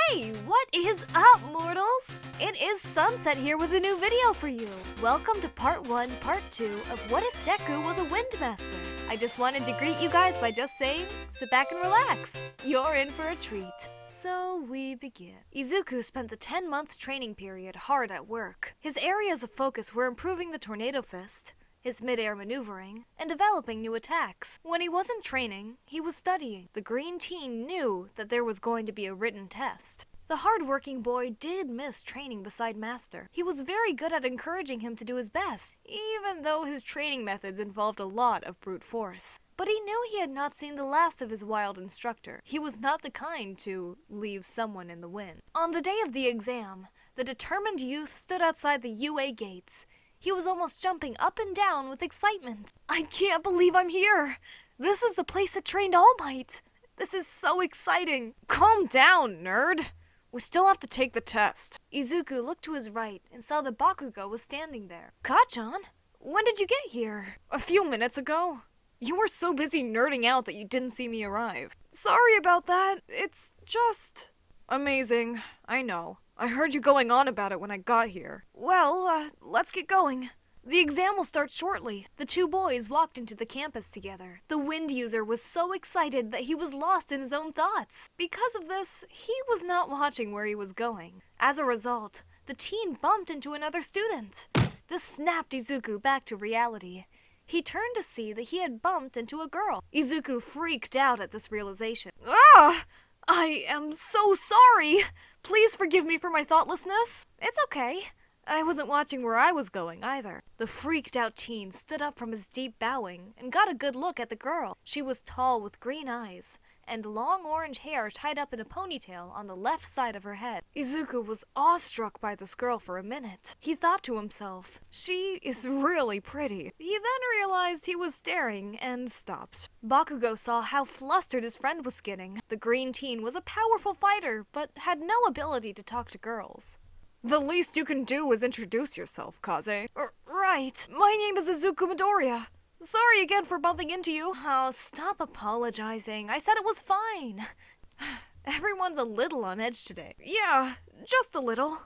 Hey, what is up, mortals? It is Sunset here with a new video for you. Welcome to part 1, part 2 of What If Deku Was a Windmaster? I just wanted to greet you guys by just saying, sit back and relax. You're in for a treat. So we begin. Izuku spent the 10-month training period hard at work. His areas of focus were improving the Tornado Fist, his mid-air maneuvering, and developing new attacks. When he wasn't training, he was studying. The green teen knew that there was going to be a written test. The hard-working boy did miss training beside Master. He was very good at encouraging him to do his best, even though his training methods involved a lot of brute force. But he knew he had not seen the last of his wild instructor. He was not the kind to leave someone in the wind. On the day of the exam, the determined youth stood outside the UA gates. He was almost jumping up and down with excitement. I can't believe I'm here! This is the place that trained All Might! This is so exciting! Calm down, nerd! We still have to take the test. Izuku looked to his right and saw that Bakugo was standing there. Kacchan, when did you get here? A few minutes ago. You were so busy nerding out that you didn't see me arrive. Sorry about that. It's just amazing. I know. I heard you going on about it when I got here. Well, let's get going. The exam will start shortly. The two boys walked into the campus together. The wind user was so excited that he was lost in his own thoughts. Because of this, he was not watching where he was going. As a result, the teen bumped into another student. This snapped Izuku back to reality. He turned to see that he had bumped into a girl. Izuku freaked out at this realization. Ah! I am so sorry! Please forgive me for my thoughtlessness. It's okay. I wasn't watching where I was going either. The freaked out teen stood up from his deep bowing and got a good look at the girl. She was tall with green eyes and long orange hair tied up in a ponytail on the left side of her head. Izuku was awestruck by this girl for a minute. He thought to himself, she is really pretty. He then realized he was staring and stopped. Bakugo saw how flustered his friend was getting. The green teen was a powerful fighter, but had no ability to talk to girls. The least you can do is introduce yourself, Kaze. Right. My name is Izuku Midoriya. Sorry again for bumping into you. Oh, stop apologizing. I said it was fine. Everyone's a little on edge today. Yeah, just a little.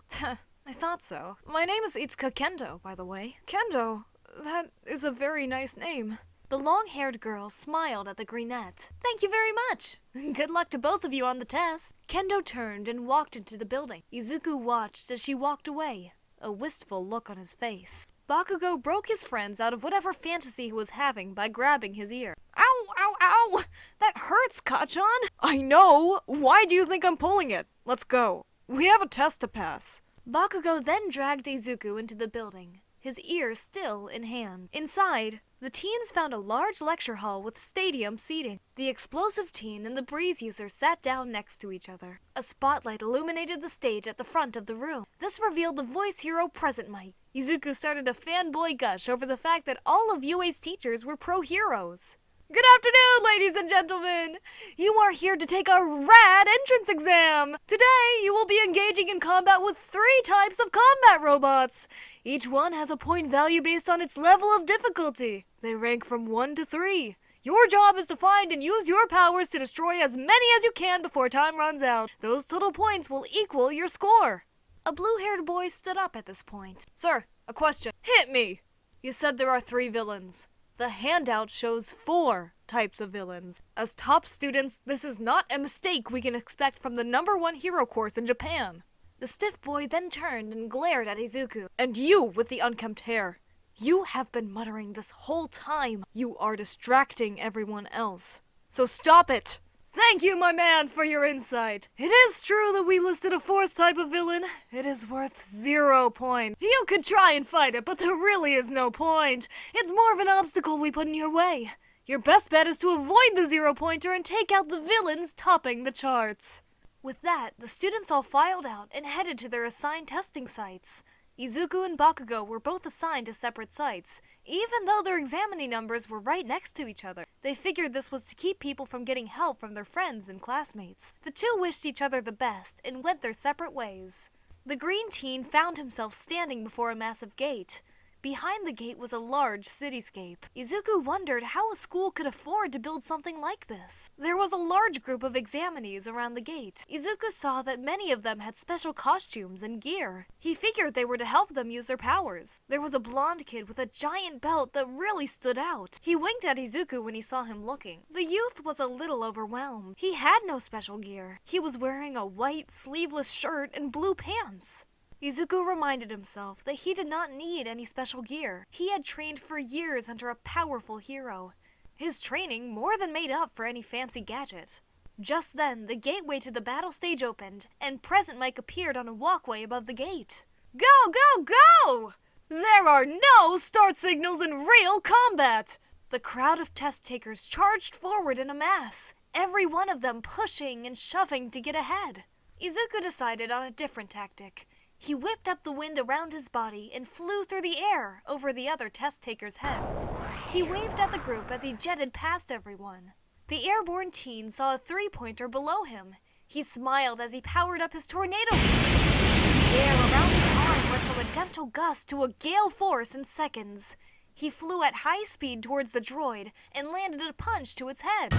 I thought so. My name is Itsuka Kendo, by the way. Kendo? That is a very nice name. The long-haired girl smiled at the greenette. Thank you very much. Good luck to both of you on the test. Kendo turned and walked into the building. Izuku watched as she walked away, a wistful look on his face. Bakugo broke his friends out of whatever fantasy he was having by grabbing his ear. Ow, ow, ow! That hurts, Kacchan! I know! Why do you think I'm pulling it? Let's go. We have a test to pass. Bakugo then dragged Izuku into the building, his ear still in hand. Inside, the teens found a large lecture hall with stadium seating. The explosive teen and the breeze user sat down next to each other. A spotlight illuminated the stage at the front of the room. This revealed the voice hero Present Mic. Izuku started a fanboy gush over the fact that all of UA's teachers were pro-heroes. Good afternoon, ladies and gentlemen! You are here to take a rad entrance exam! Today, you will be engaging in combat with 3 types of combat robots. Each one has a point value based on its level of difficulty. They rank from 1 to 3. Your job is to find and use your powers to destroy as many as you can before time runs out. Those total points will equal your score. A blue-haired boy stood up at this point. Sir, a question. Hit me! You said there are 3 villains. The handout shows 4 types of villains. As top students, this is not a mistake we can expect from the #1 hero course in Japan. The stiff boy then turned and glared at Izuku. And you with the unkempt hair. You have been muttering this whole time. You are distracting everyone else. So stop it! Thank you, my man, for your insight. It is true that we listed a 4th type of villain. It is worth 0 points. You could try and fight it, but there really is no point. It's more of an obstacle we put in your way. Your best bet is to avoid the 0-pointer and take out the villains topping the charts. With that, the students all filed out and headed to their assigned testing sites. Izuku and Bakugo were both assigned to separate sites, even though their examining numbers were right next to each other. They figured this was to keep people from getting help from their friends and classmates. The two wished each other the best and went their separate ways. The green teen found himself standing before a massive gate. Behind the gate was a large cityscape. Izuku wondered how a school could afford to build something like this. There was a large group of examinees around the gate. Izuku saw that many of them had special costumes and gear. He figured they were to help them use their powers. There was a blonde kid with a giant belt that really stood out. He winked at Izuku when he saw him looking. The youth was a little overwhelmed. He had no special gear. He was wearing a white, sleeveless shirt and blue pants. Izuku reminded himself that he did not need any special gear. He had trained for years under a powerful hero. His training more than made up for any fancy gadget. Just then, the gateway to the battle stage opened, and Present Mike appeared on a walkway above the gate. Go, go, go! There are no start signals in real combat! The crowd of test takers charged forward in a mass, every one of them pushing and shoving to get ahead. Izuku decided on a different tactic. He whipped up the wind around his body and flew through the air over the other test takers' heads. He waved at the group as he jetted past everyone. The airborne teen saw a three-pointer below him. He smiled as he powered up his tornado fist. The air around his arm went from a gentle gust to a gale force in seconds. He flew at high speed towards the droid and landed a punch to its head.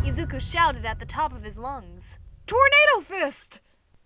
Izuku shouted at the top of his lungs, "Tornado fist!"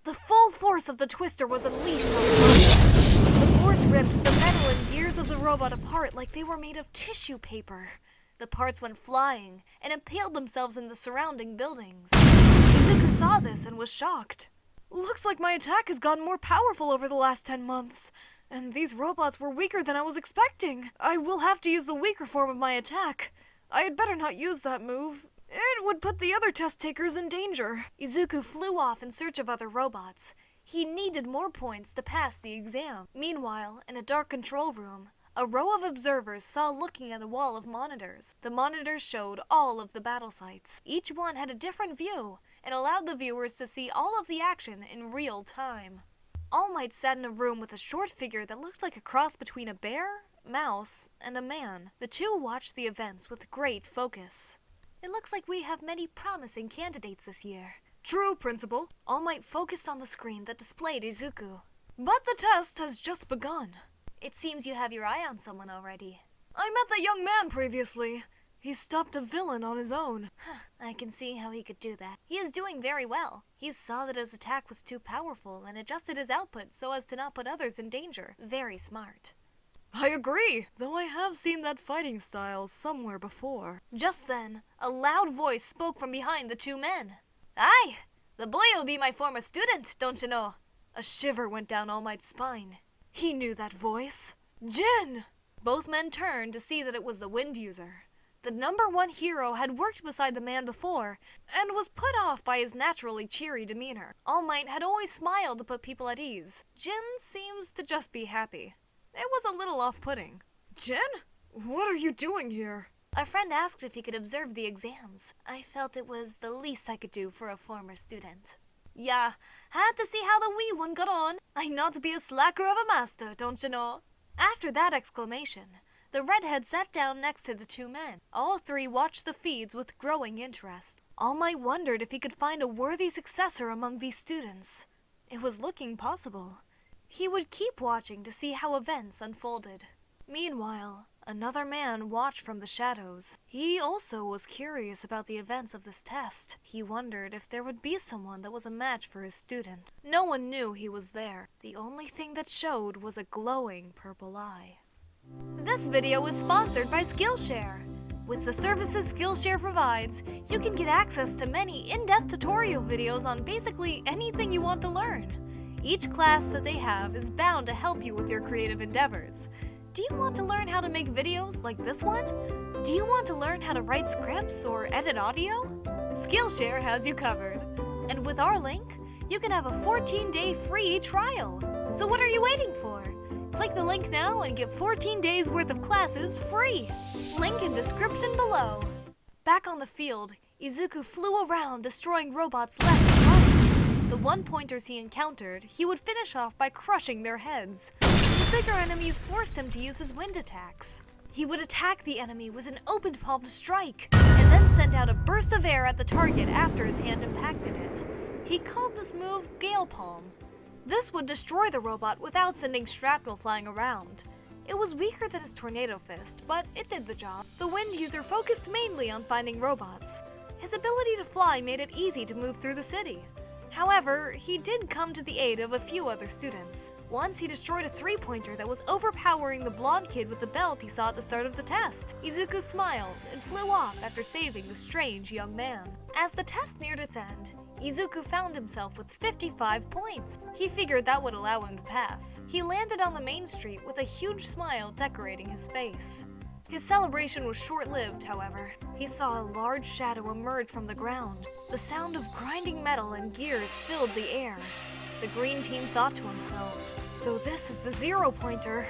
The full force of the twister was unleashed on the robot. The force ripped the metal and gears of the robot apart like they were made of tissue paper. The parts went flying and impaled themselves in the surrounding buildings. Izuku saw this and was shocked. Looks like my attack has gotten more powerful over the last 10 months. And these robots were weaker than I was expecting. I will have to use the weaker form of my attack. I had better not use that move. It would put the other test takers in danger. Izuku flew off in search of other robots. He needed more points to pass the exam. Meanwhile, in a dark control room, a row of observers saw looking at a wall of monitors. The monitors showed all of the battle sites. Each one had a different view and allowed the viewers to see all of the action in real time. All Might sat in a room with a short figure that looked like a cross between a bear, mouse, and a man. The two watched the events with great focus. It looks like we have many promising candidates this year. True, Principal. All Might focused on the screen that displayed Izuku. But the test has just begun. It seems you have your eye on someone already. I met that young man previously. He stopped a villain on his own. I can see how he could do that. He is doing very well. He saw that his attack was too powerful and adjusted his output so as to not put others in danger. Very smart. I agree, though I have seen that fighting style somewhere before. Just then, a loud voice spoke from behind the two men. Aye, the boy will be my former student, don't you know? A shiver went down All Might's spine. He knew that voice. Jin! Both men turned to see that it was the Wind User. The #1 hero had worked beside the man before, and was put off by his naturally cheery demeanor. All Might had always smiled to put people at ease. Jin seems to just be happy. It was a little off-putting. Jin? What are you doing here? A friend asked if he could observe the exams. I felt it was the least I could do for a former student. Yeah, had to see how the wee one got on. I not to be a slacker of a master, don't you know? After that exclamation, the redhead sat down next to the two men. All three watched the feeds with growing interest. All Might wondered if he could find a worthy successor among these students. It was looking possible. He would keep watching to see how events unfolded. Meanwhile, another man watched from the shadows. He also was curious about the events of this test. He wondered if there would be someone that was a match for his student. No one knew he was there. The only thing that showed was a glowing purple eye. This video is sponsored by Skillshare. With the services Skillshare provides, you can get access to many in-depth tutorial videos on basically anything you want to learn. Each class that they have is bound to help you with your creative endeavors. Do you want to learn how to make videos like this one? Do you want to learn how to write scripts or edit audio? Skillshare has you covered. And with our link, you can have a 14-day free trial. So what are you waiting for? Click the link now and get 14 days worth of classes free. Link in description below. Back on the field, Izuku flew around destroying robots left and right. The one-pointers he encountered, he would finish off by crushing their heads. The bigger enemies forced him to use his wind attacks. He would attack the enemy with an open palmed strike, and then send out a burst of air at the target after his hand impacted it. He called this move Gale Palm. This would destroy the robot without sending shrapnel flying around. It was weaker than his tornado fist, but it did the job. The wind user focused mainly on finding robots. His ability to fly made it easy to move through the city. However, he did come to the aid of a few other students. Once he destroyed a three-pointer that was overpowering the blonde kid with the belt he saw at the start of the test. Izuku smiled and flew off after saving the strange young man. As the test neared its end, Izuku found himself with 55 points. He figured that would allow him to pass. He landed on the main street with a huge smile decorating his face. His celebration was short-lived, however. He saw a large shadow emerge from the ground. The sound of grinding metal and gears filled the air. The green teen thought to himself, "So this is the zero-pointer.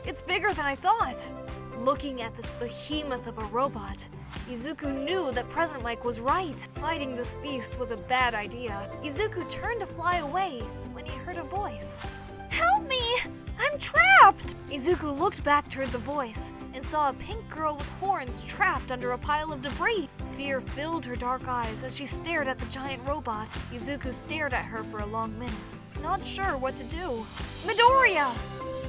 It's bigger than I thought." Looking at this behemoth of a robot, Izuku knew that President Mike was right. Fighting this beast was a bad idea. Izuku turned to fly away when he heard a voice. "Help me! I'm trapped!" Izuku looked back toward the voice and saw a pink girl with horns trapped under a pile of debris. Fear filled her dark eyes as she stared at the giant robot. Izuku stared at her for a long minute, not sure what to do. "Midoriya!"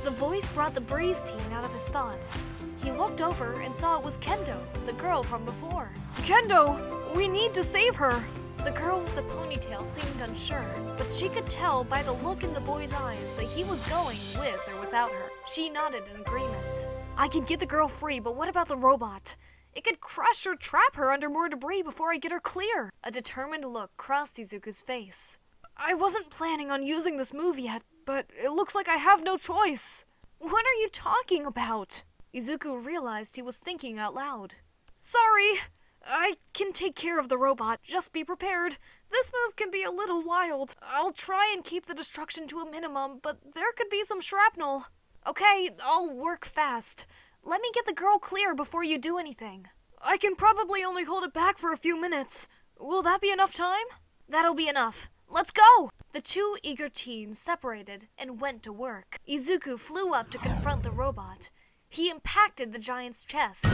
The voice brought the breeze teen out of his thoughts. He looked over and saw it was Kendo, the girl from before. "Kendo, we need to save her!" The girl with the ponytail seemed unsure, but she could tell by the look in the boy's eyes that he was going with or without her. She nodded in agreement. "I can get the girl free, but what about the robot? It could crush or trap her under more debris before I get her clear." A determined look crossed Izuku's face. "I wasn't planning on using this move yet, but it looks like I have no choice." "What are you talking about?" Izuku realized he was thinking out loud. "Sorry, I can take care of the robot. Just be prepared. This move can be a little wild. I'll try and keep the destruction to a minimum, but there could be some shrapnel." "Okay, I'll work fast. Let me get the girl clear before you do anything." "I can probably only hold it back for a few minutes. Will that be enough time?" "That'll be enough. Let's go!" The two eager teens separated and went to work. Izuku flew up to confront the robot. He impacted the giant's chest.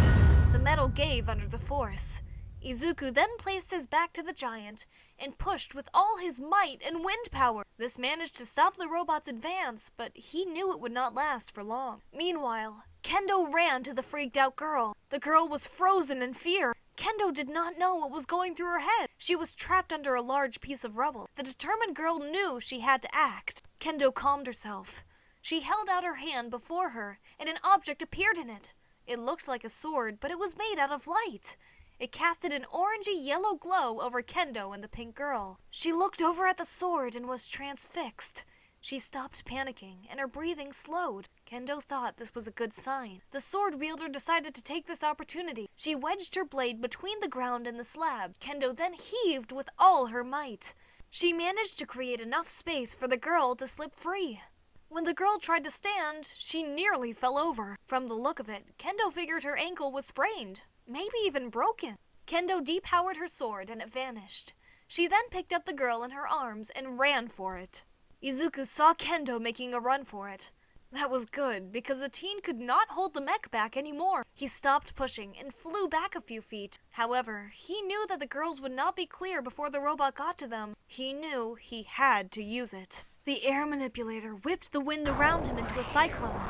The metal gave under the force. Izuku then placed his back to the giant and pushed with all his might and wind power. This managed to stop the robot's advance, but he knew it would not last for long. Meanwhile, Kendo ran to the freaked-out girl. The girl was frozen in fear. Kendo did not know what was going through her head. She was trapped under a large piece of rubble. The determined girl knew she had to act. Kendo calmed herself. She held out her hand before her, and an object appeared in it. It looked like a sword, but it was made out of light. It casted an orangey-yellow glow over Kendo and the pink girl. She looked over at the sword and was transfixed. She stopped panicking, and her breathing slowed. Kendo thought this was a good sign. The sword wielder decided to take this opportunity. She wedged her blade between the ground and the slab. Kendo then heaved with all her might. She managed to create enough space for the girl to slip free. When the girl tried to stand, she nearly fell over. From the look of it, Kendo figured her ankle was sprained, maybe even broken. Kendo depowered her sword and it vanished. She then picked up the girl in her arms and ran for it. Izuku saw Kendo making a run for it. That was good, because the teen could not hold the mech back anymore. He stopped pushing and flew back a few feet. However, he knew that the girls would not be clear before the robot got to them. He knew he had to use it. The air manipulator whipped the wind around him into a cyclone.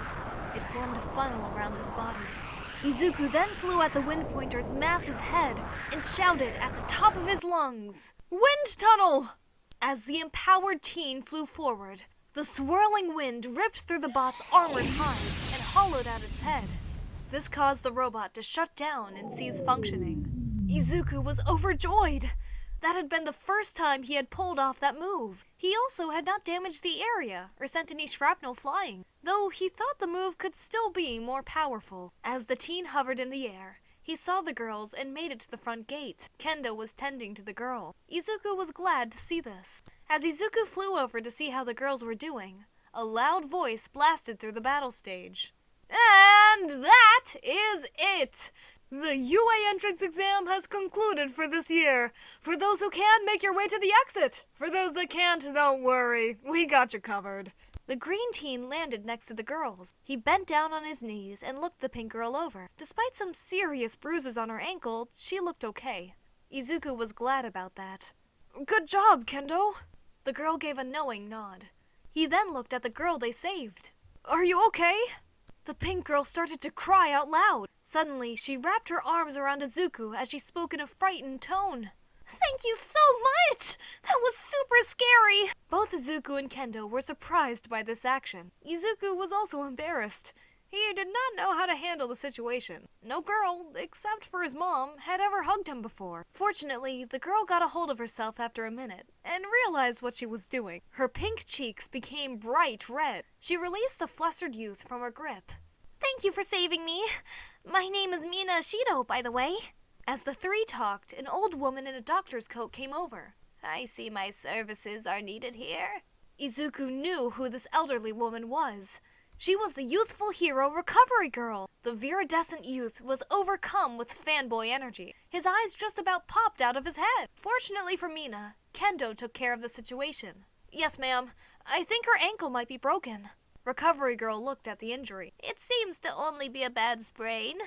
It formed a funnel around his body. Izuku then flew at the wind pointer's massive head and shouted at the top of his lungs, "Wind tunnel!" As the empowered teen flew forward, the swirling wind ripped through the bot's armored hide and hollowed out its head. This caused the robot to shut down and cease functioning. Izuku was overjoyed. That had been the first time he had pulled off that move. He also had not damaged the area or sent any shrapnel flying, though he thought the move could still be more powerful. As the teen hovered in the air, he saw the girls and made it to the front gate. Kendo was tending to the girl. Izuku was glad to see this. As Izuku flew over to see how the girls were doing, a loud voice blasted through the battle stage. "And that is it! The UA entrance exam has concluded for this year. For those who can, make your way to the exit. For those that can't, don't worry. We got you covered." The green teen landed next to the girls. He bent down on his knees and looked the pink girl over. Despite some serious bruises on her ankle, she looked okay. Izuku was glad about that. "Good job, Kendo." The girl gave a knowing nod. He then looked at the girl they saved. "Are you okay?" The pink girl started to cry out loud. Suddenly, she wrapped her arms around Izuku as she spoke in a frightened tone. Thank you so much! That was super scary! Both Izuku and Kendo were surprised by this action. Izuku was also embarrassed. He did not know how to handle the situation. No girl, except for his mom, had ever hugged him before. Fortunately, the girl got a hold of herself after a minute and realized what she was doing. Her pink cheeks became bright red. She released the flustered youth from her grip. Thank you for saving me. My name is Mina Shido, by the way. As the three talked, an old woman in a doctor's coat came over. I see my services are needed here. Izuku knew who this elderly woman was. She was the youthful hero Recovery Girl. The viridescent youth was overcome with fanboy energy. His eyes just about popped out of his head. Fortunately for Mina, Kendo took care of the situation. Yes, ma'am. I think her ankle might be broken. Recovery Girl looked at the injury. It seems to only be a bad sprain.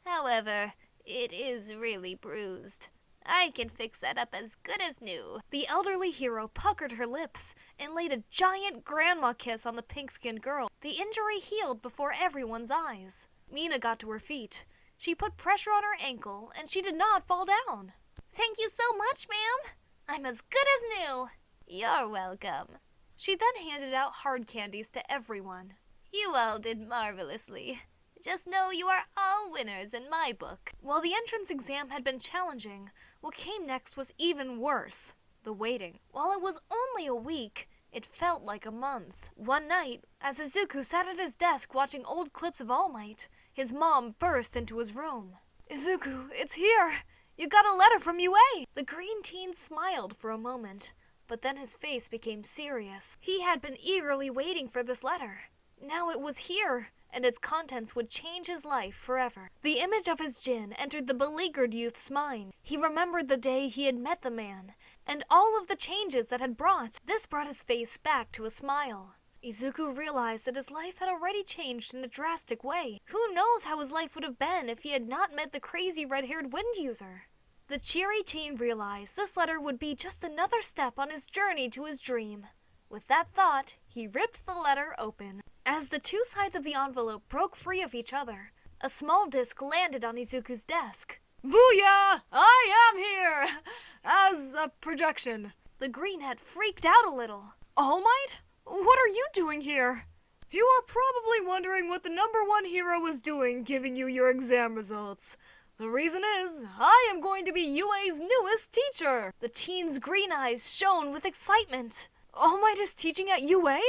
However, it is really bruised. I can fix that up as good as new. The elderly hero puckered her lips and laid a giant grandma kiss on the pink-skinned girl. The injury healed before everyone's eyes. Mina got to her feet. She put pressure on her ankle and she did not fall down. Thank you so much, ma'am. I'm as good as new. You're welcome. She then handed out hard candies to everyone. You all did marvelously. Just know you are all winners in my book. While the entrance exam had been challenging, what came next was even worse. The waiting. While it was only a week, it felt like a month. One night, as Izuku sat at his desk watching old clips of All Might, his mom burst into his room. Izuku, it's here! You got a letter from UA! The green teen smiled for a moment, but then his face became serious. He had been eagerly waiting for this letter. Now it was here, and its contents would change his life forever. The image of his djinn entered the beleaguered youth's mind. He remembered the day he had met the man, and all of the changes that had brought. This brought his face back to a smile. Izuku realized that his life had already changed in a drastic way. Who knows how his life would have been if he had not met the crazy red-haired wind user? The cheery teen realized this letter would be just another step on his journey to his dream. With that thought, he ripped the letter open. As the two sides of the envelope broke free of each other, a small disc landed on Izuku's desk. Booyah! I am here! As a projection. The greenhead freaked out a little. All Might? What are you doing here? You are probably wondering what the #1 hero was doing giving you your exam results. The reason is, I am going to be UA's newest teacher. The teen's green eyes shone with excitement. All Might is teaching at UA?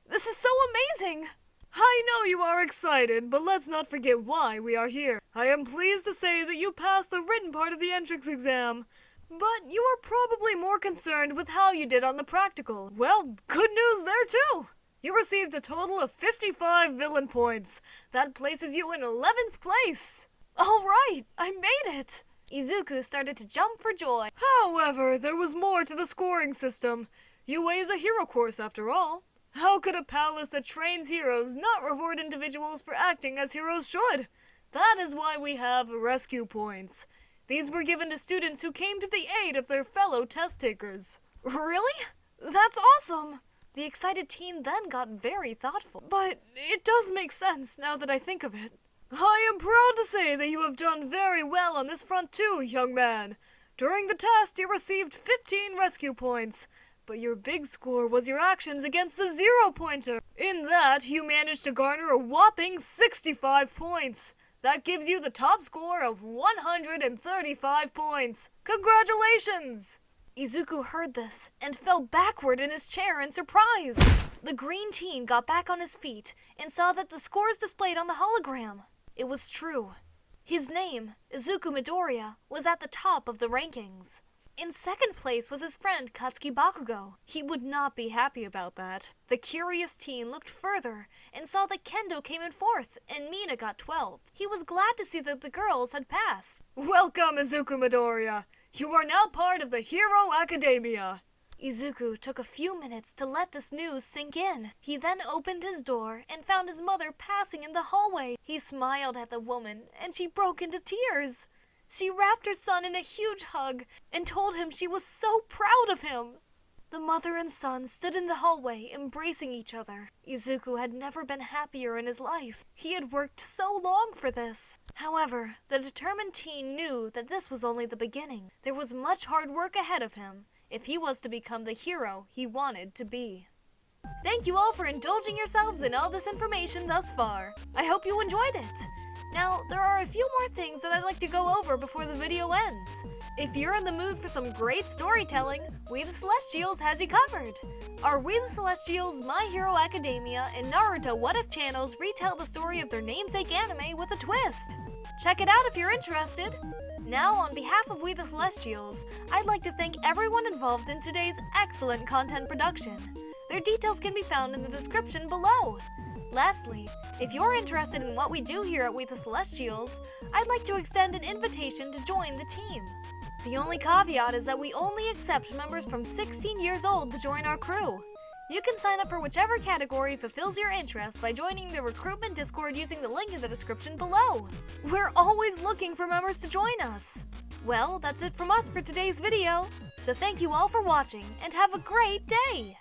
This is so amazing! I know you are excited, but let's not forget why we are here. I am pleased to say that you passed the written part of the entrance exam. But you are probably more concerned with how you did on the practical. Well, good news there too! You received a total of 55 villain points. That places you in 11th place! Alright, I made it! Izuku started to jump for joy. However, there was more to the scoring system. UA is a hero course after all. How could a palace that trains heroes not reward individuals for acting as heroes should? That is why we have rescue points. These were given to students who came to the aid of their fellow test takers. Really? That's awesome! The excited teen then got very thoughtful. But it does make sense now that I think of it. I am proud to say that you have done very well on this front too, young man. During the test, you received 15 rescue points. But your big score was your actions against the 0-pointer. In that, you managed to garner a whopping 65 points. That gives you the top score of 135 points. Congratulations! Izuku heard this and fell backward in his chair in surprise. The green teen got back on his feet and saw that the scores displayed on the hologram. It was true. His name, Izuku Midoriya, was at the top of the rankings. In second place was his friend Katsuki Bakugo. He would not be happy about that. The curious teen looked further and saw that Kendo came in 4th and Mina got 12th. He was glad to see that the girls had passed. Welcome, Izuku Midoriya. You are now part of the Hero Academia. Izuku took a few minutes to let this news sink in. He then opened his door and found his mother passing in the hallway. He smiled at the woman and she broke into tears. She wrapped her son in a huge hug and told him she was so proud of him. The mother and son stood in the hallway, embracing each other. Izuku had never been happier in his life. He had worked so long for this. However, the determined teen knew that this was only the beginning. There was much hard work ahead of him if he was to become the hero he wanted to be. Thank you all for indulging yourselves in all this information thus far. I hope you enjoyed it. Now, there are a few more things that I'd like to go over before the video ends. If you're in the mood for some great storytelling, We the Celestials has you covered. Our We the Celestials, My Hero Academia, and Naruto What If channels retell the story of their namesake anime with a twist. Check it out if you're interested. Now, on behalf of We the Celestials, I'd like to thank everyone involved in today's excellent content production. Their details can be found in the description below. Lastly, if you're interested in what we do here at We the Celestials, I'd like to extend an invitation to join the team. The only caveat is that we only accept members from 16 years old to join our crew. You can sign up for whichever category fulfills your interest by joining the recruitment Discord using the link in the description below. We're always looking for members to join us. Well, that's it from us for today's video. So thank you all for watching, and have a great day!